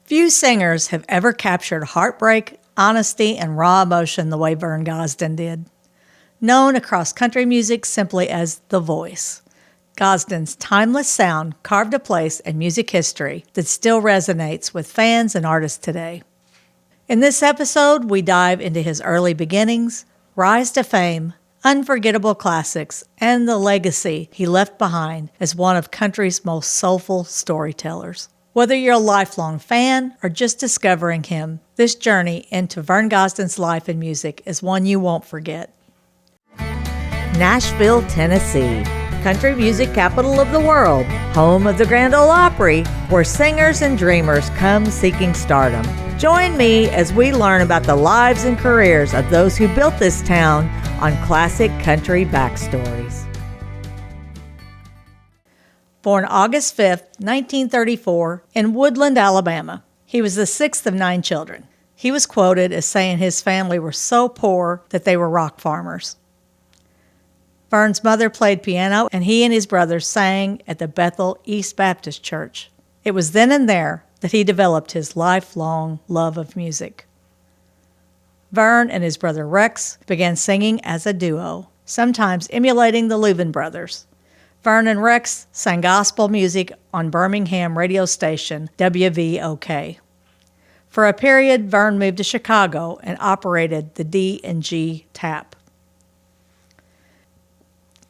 Few singers have ever captured heartbreak, honesty, and raw emotion the way Vern Gosdin did. Known across country music simply as The Voice, Gosdin's timeless sound carved a place in music history that still resonates with fans and artists today. In this episode, we dive into his early beginnings, rise to fame, unforgettable classics, and the legacy he left behind as one of country's most soulful storytellers. Whether you're a lifelong fan or just discovering him, this journey into Vern Gosdin's life and music is one you won't forget. Nashville, Tennessee, country music capital of the world, home of the Grand Ole Opry, where singers and dreamers come seeking stardom. Join me as we learn about the lives and careers of those who built this town on classic country backstories. Born August 5, 1934, in Woodland, Alabama, he was the sixth of 9 children. He was quoted as saying his family were so poor that they were rock farmers. Vern's mother played piano, and he and his brothers sang at the Bethel East Baptist Church. It was then and there that he developed his lifelong love of music. Vern and his brother Rex began singing as a duo, sometimes emulating the Gosdin Brothers. Vern and Rex sang gospel music on Birmingham radio station WVOK. For a period, Vern moved to Chicago and operated the D&G Tap.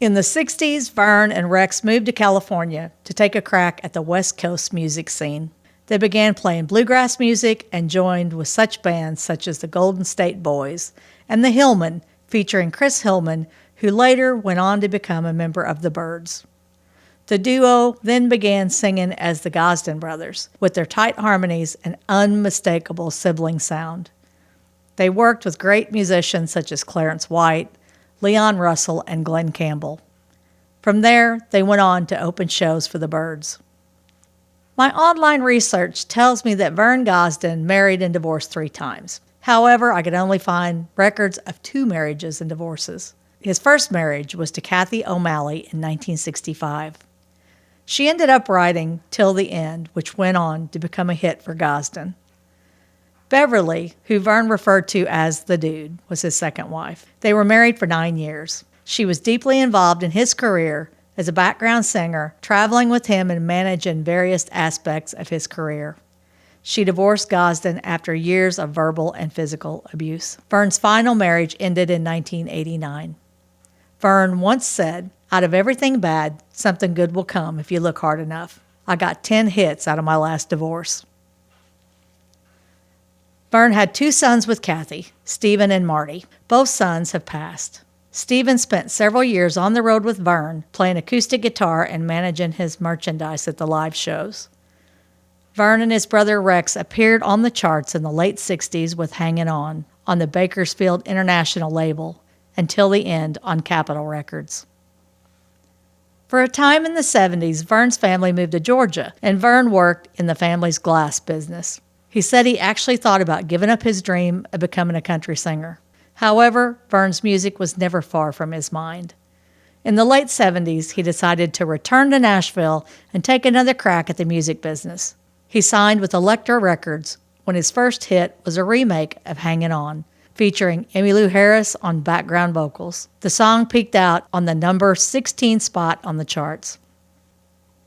In the 60s, Vern and Rex moved to California to take a crack at the West Coast music scene. They began playing bluegrass music and joined with such bands such as the Golden State Boys and the Hillmen, featuring Chris Hillman, who later went on to become a member of the Byrds. The duo then began singing as the Gosdin Brothers, with their tight harmonies and unmistakable sibling sound. They worked with great musicians such as Clarence White, Leon Russell, and Glenn Campbell. From there, they went on to open shows for the Byrds. My online research tells me that Vern Gosdin married and divorced 3 times. However, I could only find records of 2 marriages and divorces. His first marriage was to Kathy O'Malley in 1965. She ended up writing Till the End, which went on to become a hit for Gosdin. Beverly, who Vern referred to as the Dude, was his second wife. They were married for 9 years. She was deeply involved in his career as a background singer, traveling with him and managing various aspects of his career. She divorced Gosdin after years of verbal and physical abuse. Vern's final marriage ended in 1989. Vern once said, "Out of everything bad, something good will come if you look hard enough. I got 10 hits out of my last divorce." Vern had 2 sons with Kathy, Stephen and Marty. Both sons have passed. Stephen spent several years on the road with Vern, playing acoustic guitar and managing his merchandise at the live shows. Vern and his brother Rex appeared on the charts in the late 60s with Hangin' On the Bakersfield International label, Until the End on Capitol Records. For a time in the 70s, Vern's family moved to Georgia, and Vern worked in the family's glass business. He said he actually thought about giving up his dream of becoming a country singer. However, Vern's music was never far from his mind. In the late 70s, he decided to return to Nashville and take another crack at the music business. He signed with Elektra Records when his first hit was a remake of Hangin' On, featuring Emmylou Harris on background vocals. The song peaked out on the number 16 spot on the charts.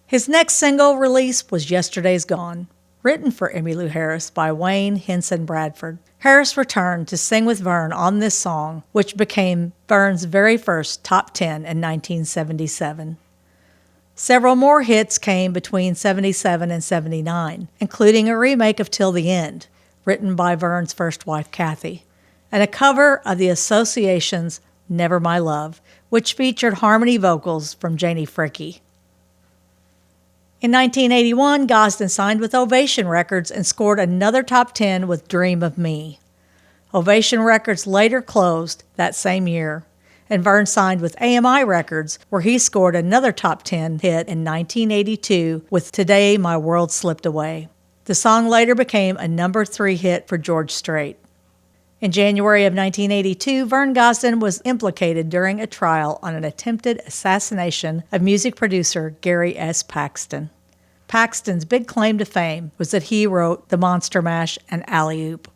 His next single release was Yesterday's Gone, written for Emmylou Harris by Wayne Henson Bradford. Harris returned to sing with Vern on this song, which became Vern's very first top 10 in 1977. Several more hits came between 77 and 79, including a remake of Till the End, written by Vern's first wife, Kathy, and a cover of the Association's Never My Love, which featured harmony vocals from Janie Fricke. In 1981, Gosdin signed with Ovation Records and scored another top 10 with Dream of Me. Ovation Records later closed that same year, and Vern signed with AMI Records, where he scored another top 10 hit in 1982 with Today My World Slipped Away. The song later became a number 3 hit for George Strait. In January of 1982, Vern Gosdin was implicated during a trial on an attempted assassination of music producer Gary S. Paxton. Paxton's big claim to fame was that he wrote the Monster Mash and Alley-Oop.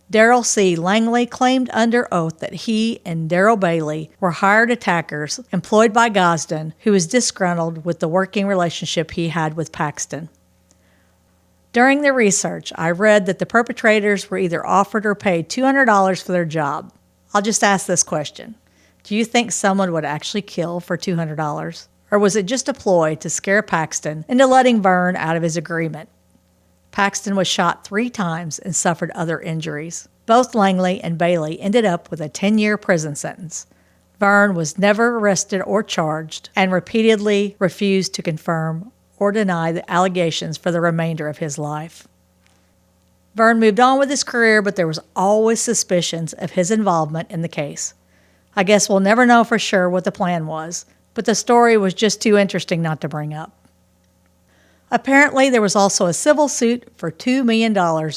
Darrell C. Langley claimed under oath that he and Darrell Bailey were hired attackers employed by Gosdin, who was disgruntled with the working relationship he had with Paxton. During the research, I read that the perpetrators were either offered or paid $200 for their job. I'll just ask this question. Do you think someone would actually kill for $200? Or was it just a ploy to scare Paxton into letting Vern out of his agreement? Paxton was shot 3 times and suffered other injuries. Both Langley and Bailey ended up with a 10-year prison sentence. Vern was never arrested or charged and repeatedly refused to confirm or deny the allegations for the remainder of his life. Vern moved on with his career, but there was always suspicions of his involvement in the case. I guess we'll never know for sure what the plan was, but the story was just too interesting not to bring up. Apparently, there was also a civil suit for $2 million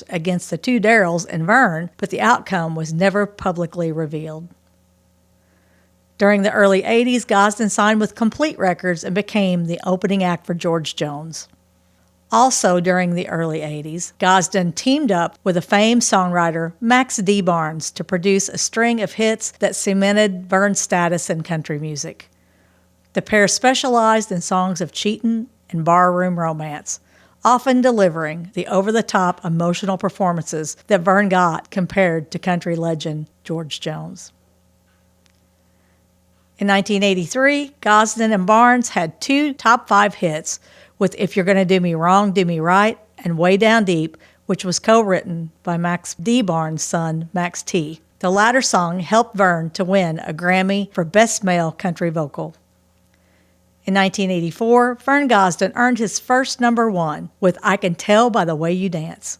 against the 2 Darrells and Vern, but the outcome was never publicly revealed. During the early 80s, Gosdin signed with Complete Records and became the opening act for George Jones. Also during the early 80s, Gosdin teamed up with the famed songwriter Max D. Barnes to produce a string of hits that cemented Vern's status in country music. The pair specialized in songs of cheatin' and barroom romance, often delivering the over-the-top emotional performances that Vern got compared to country legend George Jones. In 1983, Gosdin and Barnes had 2 top 5 hits with If You're Gonna Do Me Wrong, Do Me Right, and Way Down Deep, which was co-written by Max D. Barnes' son, Max T. The latter song helped Vern to win a Grammy for Best Male Country Vocal. In 1984, Vern Gosdin earned his first #1 with I Can Tell by the Way You Dance.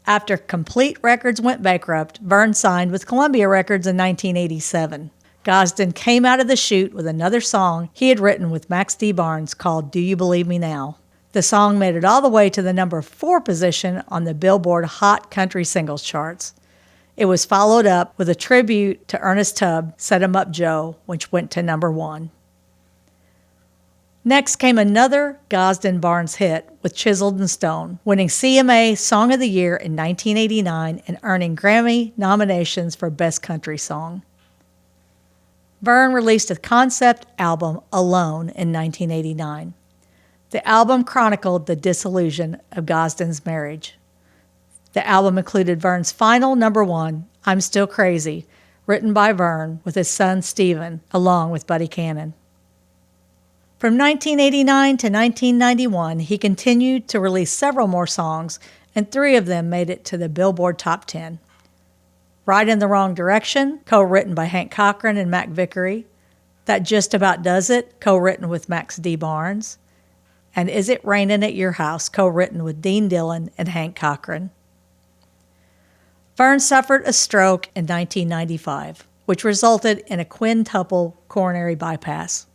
After Complete Records went bankrupt, Vern signed with Columbia Records in 1987. Gosdin came out of the chute with another song he had written with Max D. Barnes called Do You Believe Me Now? The song made it all the way to the #4 position on the Billboard Hot Country Singles charts. It was followed up with a tribute to Ernest Tubb, Set 'Em Up Joe, which went to #1. Next came another Gosdin-Barnes hit with Chiseled and Stone, winning CMA Song of the Year in 1989 and earning Grammy nominations for Best Country Song. Vern released a concept album, Alone, in 1989. The album chronicled the dissolution of Gosdin's marriage. The album included Vern's final #1, I'm Still Crazy, written by Vern with his son Stephen, along with Buddy Cannon. From 1989 to 1991, he continued to release several more songs, and 3 of them made it to the Billboard Top 10. Right in the Wrong Direction, co-written by Hank Cochran and Mac Vickery. That Just About Does It, co-written with Max D. Barnes. And Is It Rainin' at Your House, co-written with Dean Dillon and Hank Cochran. Vern suffered a stroke in 1995, which resulted in a quintuple coronary bypass.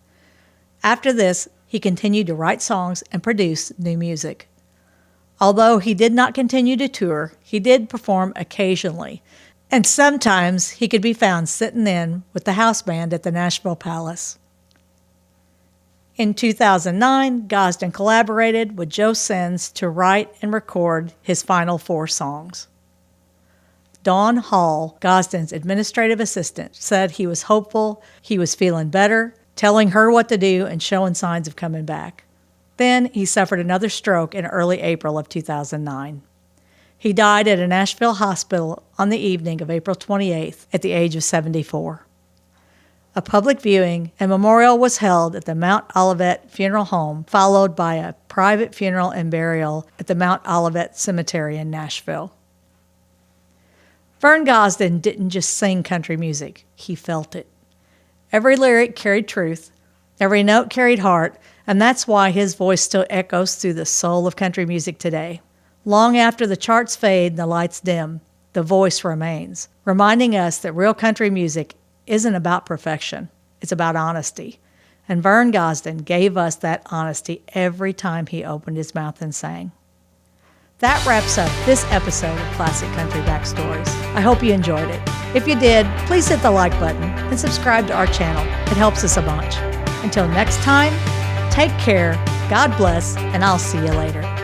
After this, he continued to write songs and produce new music. Although he did not continue to tour, he did perform occasionally, and sometimes he could be found sitting in with the house band at the Nashville Palace. In 2009, Gosdin collaborated with Joe Sins to write and record his final 4 songs. Dawn Hall, Gosdin's administrative assistant, said he was hopeful, he was feeling better, telling her what to do and showing signs of coming back. Then he suffered another stroke in early April of 2009. He died at a Nashville hospital on the evening of April 28th at the age of 74. A public viewing and memorial was held at the Mount Olivet Funeral Home, followed by a private funeral and burial at the Mount Olivet Cemetery in Nashville. Vern Gosdin didn't just sing country music, he felt it. Every lyric carried truth, every note carried heart, and that's why his voice still echoes through the soul of country music today. Long after the charts fade and the lights dim, the voice remains, reminding us that real country music isn't about perfection, it's about honesty. And Vern Gosdin gave us that honesty every time he opened his mouth and sang. That wraps up this episode of Classic Country Backstories. I hope you enjoyed it. If you did, please hit the like button and subscribe to our channel. It helps us a bunch. Until next time, take care God bless, and I'll see you later.